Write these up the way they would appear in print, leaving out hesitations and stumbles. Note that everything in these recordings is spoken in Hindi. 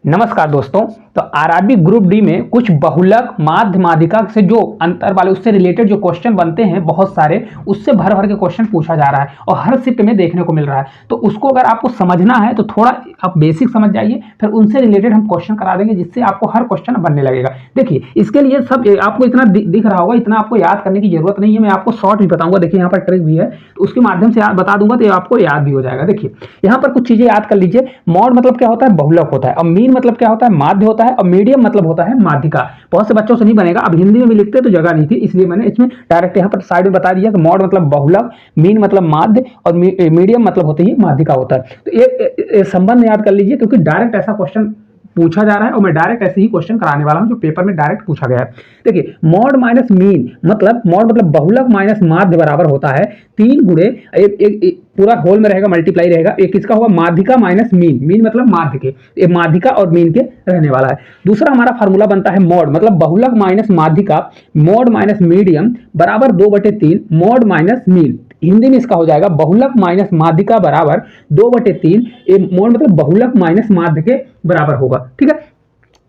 नमस्कार दोस्तों। तो आरआरबी ग्रुप डी में कुछ बहुलक माध्य माध्यिका से जो अंतर वाले उससे रिलेटेड जो क्वेश्चन बनते हैं बहुत सारे, उससे भर भर के क्वेश्चन पूछा जा रहा है और हर शिफ्ट में देखने को मिल रहा है। तो उसको अगर आपको समझना है तो थोड़ा आप बेसिक समझ जाइए, फिर उनसे रिलेटेड हम क्वेश्चन करा देंगे जिससे आपको हर क्वेश्चन बनने लगेगा। देखिए इसके लिए सब आपको इतना दिख रहा होगा, इतना आपको याद करने की जरूरत नहीं है। मैं आपको शॉर्ट भी बताऊंगा। देखिए यहाँ पर ट्रिक भी है, तो उसके माध्यम से बता दूंगा तो आपको याद भी हो जाएगा। देखिए यहाँ पर कुछ चीजें याद कर लीजिए। मॉड मतलब क्या होता है? बहुलक होता है। और मीन मतलब क्या होता है? माध्य होता है। और मीडियम मतलब होता है माध्यिका। बहुत से बच्चों से नहीं बनेगा, अब हिंदी में भी लिखते तो जगह नहीं थी, इसलिए मैंने इसमें डायरेक्ट यहाँ पर साइड में बता दिया कि मॉड मतलब बहुलक, मीन मतलब माध्य और मीडियम मतलब होते ही माध्यिका होता है। तो ये संबंध याद कर लीजिए, क्योंकि डायरेक्ट ऐसा क्वेश्चन पूछा जा रहा है और मैं डायरेक्ट ऐसे ही क्वेश्चन कराने वाला हूं जो पेपर में डायरेक्ट पूछा गया है। देखिए मॉड माइनस मीन मतलब मॉड मतलब बहुलक माइनस माध्य बराबर होता है 3 गुणे एक पूरा होल में रहेगा, मल्टीप्लाई रहेगा, एक इसका होगा माध्यिका माइनस मीन। मीन मतलब माध्य के, ये माध्यिका और मीन के रहने वाला है। दूसरा हमारा फार्मूला बनता है मॉड मतलब बहुलक माइनस माध्यिका, मॉड माइनस मीडियम बराबर 2/3 मॉड माइनस मीन। हिंदी में इसका हो जाएगा बहुलक माइनस माध्यिका बराबर 2/3 मॉड मतलब बहुलक माइनस माध्य के बराबर होगा। ठीक है।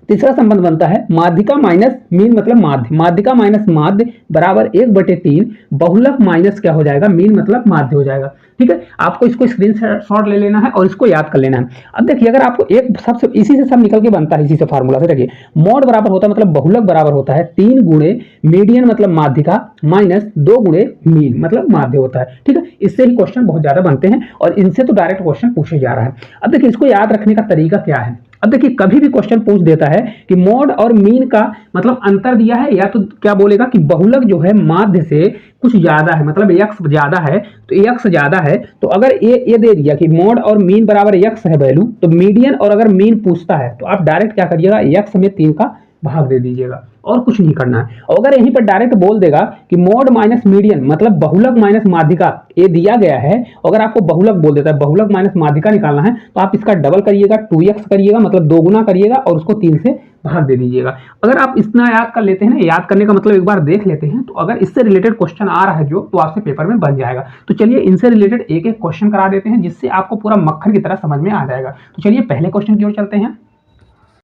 तीसरा संबंध बनता है माध्यिका माइनस मीन मतलब माध्य, माध्यिका माइनस माध्य बराबर 1/3 बहुलक माइनस क्या हो जाएगा? मीन मतलब माध्य हो जाएगा। ठीक है। आपको इसको स्क्रीनशॉट ले लेना है और इसको याद कर लेना है। अब देखिए अगर आपको एक सबसे इसी से सब निकल के बनता है, इसी से फार्मूला से। देखिए मॉड बराबर होता है मतलब बहुलक बराबर होता है 3 गुणे मीडियन मतलब माध्यिका माइनस 2 गुणे मीन मतलब माध्य होता है। ठीक है। इससे ही क्वेश्चन बहुत ज्यादा बनते हैं और इनसे तो डायरेक्ट क्वेश्चन पूछे जा रहा है। अब देखिए इसको याद रखने का तरीका क्या है। अब देखिए कभी भी क्वेश्चन पूछ देता है कि मॉड और मीन का मतलब अंतर दिया है, या तो क्या बोलेगा कि बहुलक जो है माध्य से कुछ ज्यादा है, मतलब x ज्यादा है, तो x ज्यादा है। तो अगर ये दे दिया कि मॉड और मीन बराबर x है वैल्यू, तो मीडियन और अगर मीन पूछता है तो आप डायरेक्ट क्या करिएगा, x में 3 का भाग दे दीजिएगा और कुछ नहीं करना है। और अगर यहीं पर डायरेक्ट बोल देगा कि मॉड माइनस मीडियन मतलब बहुलक माइनस माध्यिका ये दिया गया है, अगर आपको बहुलक बोल देता है, बहुलक माइनस माध्यिका निकालना है, तो आप इसका डबल करिएगा, 2x करिएगा मतलब 2 गुना करिएगा और उसको 3 से भाग दे दीजिएगा। अगर आप इतना याद कर लेते हैं ना, याद करने का मतलब एक बार देख लेते हैं, तो अगर इससे रिलेटेड क्वेश्चन आ रहा है जो, तो आपसे पेपर में बन जाएगा। तो चलिए इनसे रिलेटेड एक एक क्वेश्चन करा देते हैं जिससे आपको पूरा मक्खन की तरह समझ में आ जाएगा। तो चलिए पहले क्वेश्चन की ओर चलते हैं।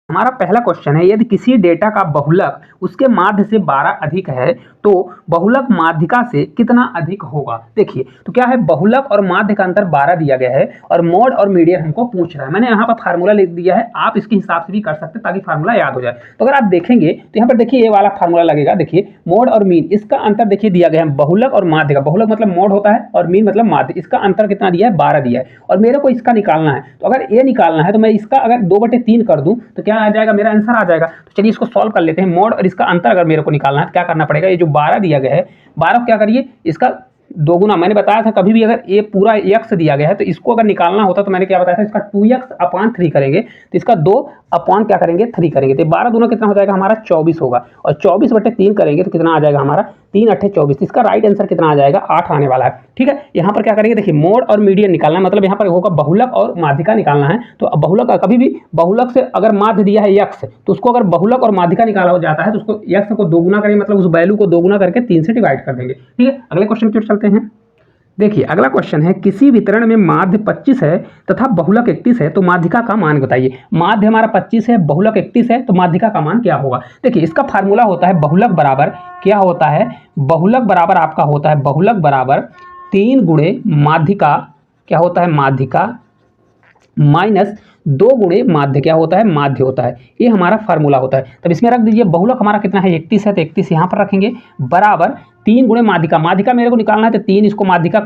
हमारा पहला क्वेश्चन है, यदि किसी डेटा का बहुलक उसके माध्य से 12 अधिक है तो बहुलक माध्यिका से कितना अधिक होगा। देखिए तो क्या है, बहुलक और माध्य का अंतर 12 दिया गया है और मॉड और मीडियन हमको पूछ रहा है। मैंने यहाँ पर फार्मूला लिख दिया है, आप इसके हिसाब से भी कर सकते हैं ताकि फार्मूला याद हो जाए। तो अगर आप देखेंगे तो यहाँ पर देखिए ये वाला फार्मूला लगेगा। देखिए मॉड और मीन, इसका अंतर देखिए दिया गया है बहुलक और माध्य का। बहुलक मतलब मॉड होता है और मीन मतलब माध्य। इसका अंतर कितना दिया है? 12 दिया है और मेरे को इसका निकालना है। तो अगर ये निकालना है तो मैं इसका अगर 2/3 कर दूं तो क्या आ जाएगा? मेरा आंसर आ जाएगा। तो चलिए इसको सॉल्व कर लेते हैं। मॉड और इसका अंतर अगर मेरे को निकालना है तो क्या करना पड़ेगा? ये जो 12 दिया गया है, 12 को क्या करिए, इसका 2 गुना। मैंने बताया था कभी भी अगर ये पूरा x दिया गया है तो इसको अगर निकालना होता तो मैंने क्या बताया था, इसका 2x/3 करेंगे तो इसका 2 अपॉन क्या करेंगे, 3 करेंगे। तो 12 दूना कितना हो जाएगा हमारा? 24 होगा और 24/3 करेंगे तो कितना आ जाएगा हमारा? 3 8 24। इसका राइट आंसर कितना आ जाएगा? 8 आने वाला है। ठीक है। यहाँ पर क्या करेंगे, देखिए मोड और मीडियन निकालना है, मतलब यहाँ पर होगा बहुलक और माध्यिका निकालना है। तो बहुलक कभी भी बहुलक से अगर माध्य दिया है x, तो उसको अगर बहुलक और माध्यिका निकाला हो जाता है तो उसको x को 2 गुना करेंगे, मतलब उस वैल्यू को 2 गुना करके 3 से डिवाइड कर देंगे। ठीक है। अगले क्वेश्चन की ओर चलते हैं। देखिए अगला क्वेश्चन है, किसी वितरण में माध्य 25 है तथा बहुलक 31 है तो माध्यिका का मान बताइए। माध्य हमारा 25 है, बहुलक 31 है, तो माध्यिका का मान क्या होगा। देखिए इसका फार्मूला होता है बहुलक बराबर क्या होता है, बहुलक बराबर आपका होता है बहुलक बराबर 3 गुणे माध्यिका क्या होता है, माध्यिका माइनस 2 गुणे माध्य क्या होता है, माध्य होता है। ये हमारा फार्मूला होता है। तब इसमें रख दीजिए बहुलक हमारा कितना है, 31 है, तो 31 यहाँ पर रखेंगे बराबर 3 गुणे माध्यिका। माध्यिका मेरे को निकालना है तो 3, इसको माध्यिका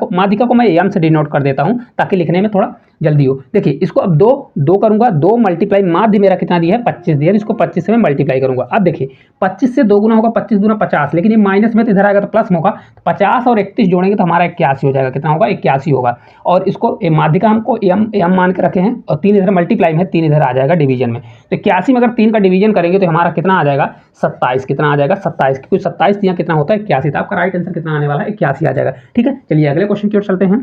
को मैं m से डिनोट कर देता हूँ ताकि लिखने में थोड़ा जल्दी हो। देखिए इसको अब 2 करूंगा, 2 मल्टीप्लाई माध्य मेरा कितना दिया है 25 दिया है, इसको 25 से मैं मल्टीप्लाई करूंगा। अब देखिए 25 से 2 गुना होगा, 25 दूना 50, लेकिन ये माइनस में तो इधर आएगा तो प्लस में होगा। 50 और 31 जोड़ेंगे तो हमारा 81 हो जाएगा। कितना होगा? 81 होगा। और इसको माध्यिका हमको m मान के रखे हैं और 3 इधर मल्टीप्लाई में, 3 इधर आ जाएगा डिवीजन में। तो 81 में अगर 3 का डिवीजन करेंगे तो हमारा कितना आ जाएगा? 27। कितना आ जाएगा? 27। क्योंकि 27 दिया कितना होता है 81, तो आपका राइट आंसर कितना आने वाला है? 81 आ जाएगा। ठीक है। चलिए अगले क्वेश्चन की ओर चलते हैं।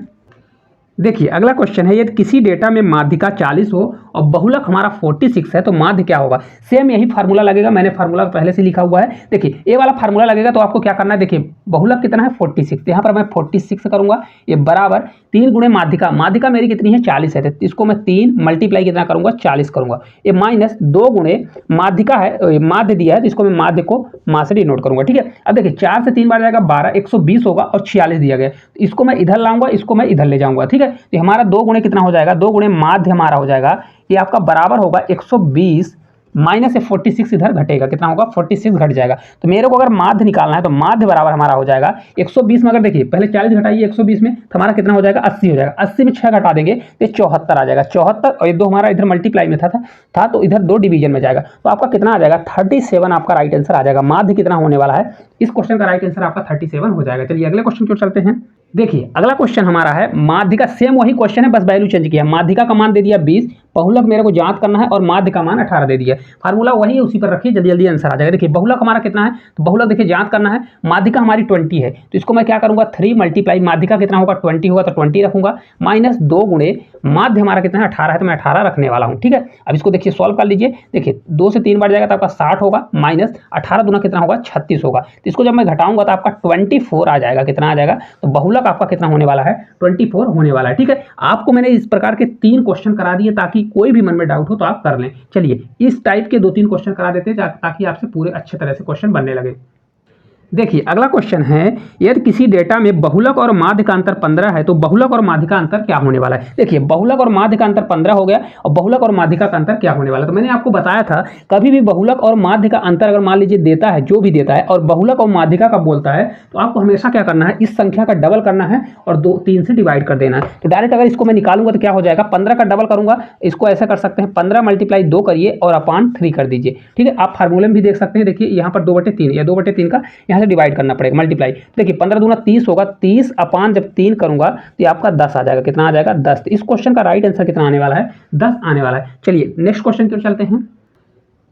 देखिए अगला क्वेश्चन है, यदि किसी डेटा में माध्यिका 40 हो और बहुलक हमारा 46 है, तो माध्य क्या होगा, सेम यही फार्मूला लगेगा, मैंने फार्मूला पहले से लिखा हुआ है। देखिए ये वाला फार्मूला लगेगा तो आपको क्या करना है, देखिए बहुलक कितना है 46, यहाँ पर मैं 46 करूंगा, ये बराबर 3 गुणे माध्यिका, माध्यिका मेरी कितनी है 40 है, तो इसको मैं 3 मल्टीप्लाई कितना करूंगा 40 करूंगा, ये माइनस 2 गुणे माध्यिका है, माध्य दिया है तो इसको मैं माध्य को मां से डिनोट करूंगा। ठीक है, अब देखिए 4 से 3 बार जाएगा 12, 120 होगा और 46 दिया गया, तो इसको मैं इधर लाऊंगा, इसको मैं इधर ले जाऊंगा। ठीक है, तो हमारा 2 गुणे कितना हो जाएगा, 2 गुणे माध्य हमारा हो जाएगा, ये आपका बराबर होगा 120 माइनस से 46 इधर घटेगा, कितना होगा 46 घट जाएगा। तो मेरे को अगर माध्य निकालना है तो माध्य बराबर हमारा हो जाएगा 120 में, अगर देखिए पहले 40 घटाइए 120 में तो हमारा कितना हो जाएगा 80 हो जाएगा, 80 में 6 घटा देंगे तो 74 आ जाएगा, 74 और ये 2 हमारा इधर मल्टीप्लाई में था तो इधर 2 डिवीजन में जाएगा, तो आपका कितना आ जाएगा 37 आपका राइट आंसर आ जाएगा। माध्य कितना होने वाला है, इस क्वेश्चन का राइट आंसर आपका 37 हो जाएगा। चलिए अगले क्वेश्चन की ओर चलते हैं। देखिए अगला क्वेश्चन हमारा है माध्य का, सेम वही क्वेश्चन है बस वैल्यू चेंज किया, माध्यिका का मान दे दिया 20, बहुलक मेरे को ज्ञात करना है और माध्य का मान 18 दे दिया, फार्मूला वही है उसी पर रखिए, जल्दी जल्दी आंसर आ जाएगा। देखिए बहुलक हमारा कितना है, तो बहुलक देखिए ज्ञात करना है, माध्यिका हमारी 20 है, तो इसको मैं क्या करूंगा 3 मल्टीप्लाई माध्यिका कितना होगा 20 होगा तो 20 रखूंगा, माइनस 2 गुणे माध्य हमारा कितना है 18 है तो मैं 18 रखने वाला हूँ। ठीक है, अब इसको देखिए सॉल्व कर लीजिए, देखिए 2 से 3 बार जाएगा तो आपका 60 होगा, माइनस 18 दूना कितना होगा 36 होगा, तो इसको जब मैं घटाऊंगा तो आपका 24 आ जाएगा, कितना आ जाएगा, तो बहुलक आपका कितना होने वाला है 24 होने वाला है। ठीक है, आपको मैंने इस प्रकार के 3 क्वेश्चन करा दिए ताकि कोई भी मन में डाउट हो तो आप कर लें। चलिए इस टाइप के 2-3 क्वेश्चन करा देते हैं ताकि आपसे पूरे अच्छे तरह से क्वेश्चन बनने लगे। देखिए अगला क्वेश्चन है, यदि किसी डेटा में बहुलक और माध्य का अंतर 15 है तो बहुलक और माध्य का अंतर क्या होने वाला है। देखिए बहुलक और माध्य का अंतर 15 हो गया और बहुलक और माध्यिका का अंतर क्या होने वाला है, तो मैंने आपको बताया था कभी भी बहुलक और माध्य का अंतर अगर मान लीजिए देता है, जो भी देता है और बहुलक और माध्यिका का बोलता है तो आपको हमेशा क्या करना है, इस संख्या का डबल करना है और 3 से डिवाइड कर देना है। तो डायरेक्ट अगर इसको मैं निकालूंगा तो क्या हो जाएगा, 15 का डबल करूंगा, इसको ऐसा कर सकते हैं 15 मल्टीप्लाई 2 करिए और अपान 3 कर दीजिए। ठीक है, आप फार्मूले में भी देख सकते हैं, देखिए यहाँ पर 2/3 या 2/3 का यहाँ से डिवाइड करना पड़ेगा मल्टीप्लाई, देखिए 15 दूना 30 होगा, 30 अपान जब 3 करूंगा तो ये आपका 10 आ जाएगा, कितना आ जाएगा 10। इस क्वेश्चन का राइट आंसर कितना आने वाला है 10 आने वाला है। चलिए नेक्स्ट क्वेश्चन की ओर चलते हैं।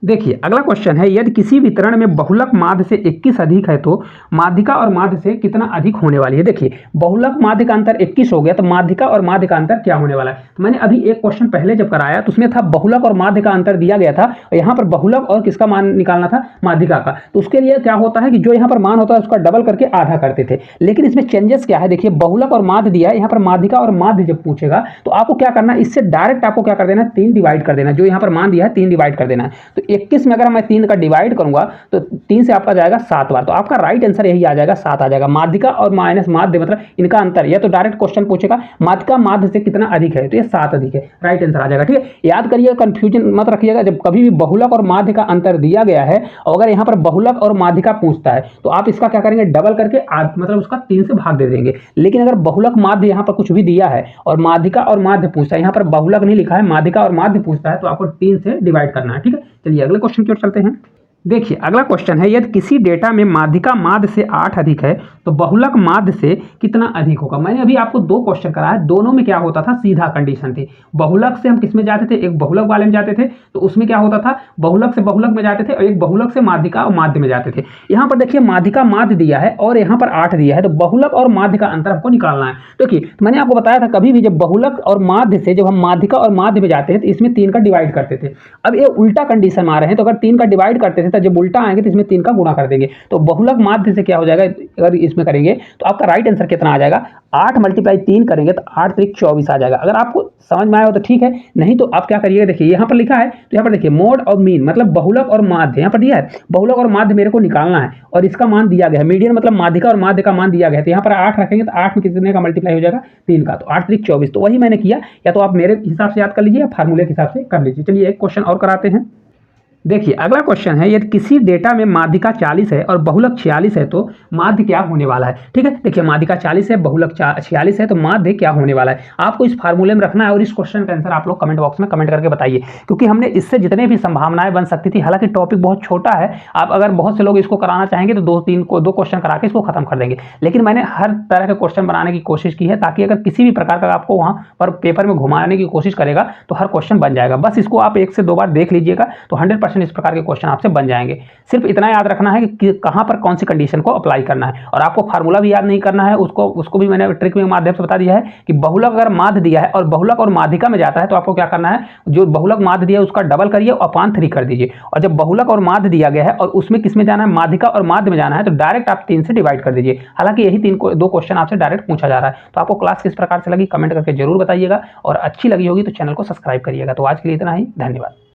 देखिए अगला क्वेश्चन है, यदि किसी वितरण में बहुलक माध्य से 21 अधिक है तो माध्यिका और माध्य से कितना अधिक होने वाली है। देखिए बहुलक माध्य का अंतर 21 हो गया तो माध्यिका और माध्य का अंतर क्या होने वाला है, तो मैंने अभी एक क्वेश्चन पहले जब कराया तो उसमें था बहुलक और माध्य का अंतर दिया गया था और यहाँ पर बहुलक और किसका मान निकालना था, माध्यिका का। तो उसके लिए क्या होता है कि जो यहाँ पर मान होता है उसका डबल करके आधा करते थे, लेकिन इसमें चेंजेस क्या है, देखिए बहुलक और माध्य दिया है, यहाँ पर माध्यिका और माध्य जब पूछेगा तो आपको क्या करना है, इससे डायरेक्ट आपको क्या कर देना है 3 डिवाइड कर देना, जो यहाँ पर मान दिया है 3 डिवाइड कर देना है। तो 21 में अगर मैं 3 का डिवाइड करूंगा तो 3 से आपका जाएगा 7 बार, तो आपका राइट आंसर यही आ जाएगा 7 आ जाएगा। माध्यिका और माइनस माध्य मतलब इनका अंतर, या तो डायरेक्ट क्वेश्चन पूछेगा माध्यिका माध्य से कितना अधिक है तो ये 7 अधिक है, राइट आंसर आ जाएगा। ठीक है, याद करिए कंफ्यूजन मत रखिएगा, जब कभी भी बहुलक और माध्य का अंतर दिया गया है और अगर यहाँ पर बहुलक और माध्यिका पूछता है तो आप इसका क्या करेंगे डबल करके मतलब उसका 3 से भाग दे देंगे। लेकिन अगर बहुलक माध्य यहाँ पर कुछ भी दिया है और माध्यिका और माध्य पूछता है, यहाँ पर बहुलक नहीं लिखा है माध्यिका और माध्य पूछता है तो आपको 3 से डिवाइड करना है। ठीक है, चलिए अगले क्वेश्चन की ओर चलते हैं। देखिए अगला क्वेश्चन है, यदि किसी डेटा में माध्यिका माध्य से 8 अधिक है तो बहुलक माध्य से कितना अधिक होगा। मैंने अभी आपको 2 क्वेश्चन कराया, दोनों में क्या होता था सीधा कंडीशन थी, बहुलक से हम किस में जाते थे, एक बहुलक वाले में जाते थे तो उसमें क्या होता था बहुलक से बहुलक में जाते थे और एक बहुलक से माध्यिका और माध्य में जाते थे। यहाँ पर देखिए माध्यिका माध्य दिया है और यहाँ पर 8 दिया है, तो बहुलक और माध्य का अंतर हमको निकालना है। देखिए मैंने आपको बताया था कभी भी जब बहुलक और माध्य से जब हम माध्यिका और माध्य में जाते हैं तो इसमें 3 का डिवाइड करते थे। अब ये उल्टा कंडीशन में आ रहे हैं तो अगर 3 का डिवाइड करते थे तो जब उल्टा आएंगे तो इसमें 3 का गुणा कर देंगे, तो बहुलक माध्य से क्या हो जाएगा अगर इसमें करेंगे तो आपका राइट आंसर कितना आ जाएगा, 8 मल्टीप्लाई 3 करेंगे तो 8 3 24 आ जाएगा। अगर आपको समझ में आया हो तो ठीक है, नहीं तो आप क्या करिएगा, देखिए यहाँ पर लिखा है तो यहाँ पर देखिए मोड और मीन मतलब बहुलक और माध्य यहाँ पर दिया है, बहुलक और माध्य मेरे को निकालना है और इसका मान दिया गया है, मीडियन मतलब माध्यिका और माध्य का मान दिया गया है, तो यहाँ पर 8 रखेंगे तो 8 में कितने का मल्टीप्लाई हो जाएगा 3 का, तो 8 3 24, तो वही मैंने किया, या तो आप मेरे हिसाब से याद कर लीजिए या फार्मूले के हिसाब से कर लीजिए। चलिए एक क्वेश्चन और कराते हैं। देखिए अगला क्वेश्चन है, यदि किसी डेटा में माध्यिका 40 है और बहुलक 46 है तो माध्य क्या होने वाला है। ठीक है, देखिए माध्यिका 40 है बहुलक 46 है तो माध्य क्या होने वाला है, आपको इस फार्मूले में रखना है और इस क्वेश्चन का आंसर आप लोग कमेंट बॉक्स में कमेंट करके बताइए, क्योंकि हमने इससे जितने भी संभावनाएं बन सकती थी, हालांकि टॉपिक बहुत छोटा है, आप अगर बहुत से लोग इसको कराना चाहेंगे तो 2 क्वेश्चन करा के इसको खत्म कर देंगे, लेकिन मैंने हर तरह के क्वेश्चन बनाने की कोशिश की है ताकि अगर किसी भी प्रकार का आपको वहां पर पेपर में घुमाने की कोशिश करेगा तो हर क्वेश्चन बन जाएगा। बस इसको आप 1 से 2 बार देख लीजिएगा तो 100% 100% इस प्रकार के क्वेश्चन आपसे बन जाएंगे। सिर्फ इतना याद रखना है कि कहाँ पर कौन सी कंडीशन को अप्लाई करना है, और आपको फार्मूला भी याद नहीं करना है, उसको भी मैंने ट्रिक के माध्यम से बता दिया है कि बहुलक अगर माध्य दिया है और बहुलक और माध्यिका में जाता है तो आपको क्या करना है, जो बहुलक माध्य दिया है उसका डबल करिए और अपान 3 कर दीजिए, और जब बहुलक और माध्य दिया गया है और उसमें किस में जाना है, माध्यिका और माध्य में जाना है, तो डायरेक्ट आप 3 से डिवाइड कर दीजिए। हालांकि यही 2 क्वेश्चन आपसे डायरेक्ट पूछा जा रहा है। तो आपको क्लास किस प्रकार से लगी कमेंट करके जरूर बताइएगा, और अच्छी लगी होगी तो चैनल को सब्सक्राइब करिएगा। तो आज के लिए इतना ही, धन्यवाद।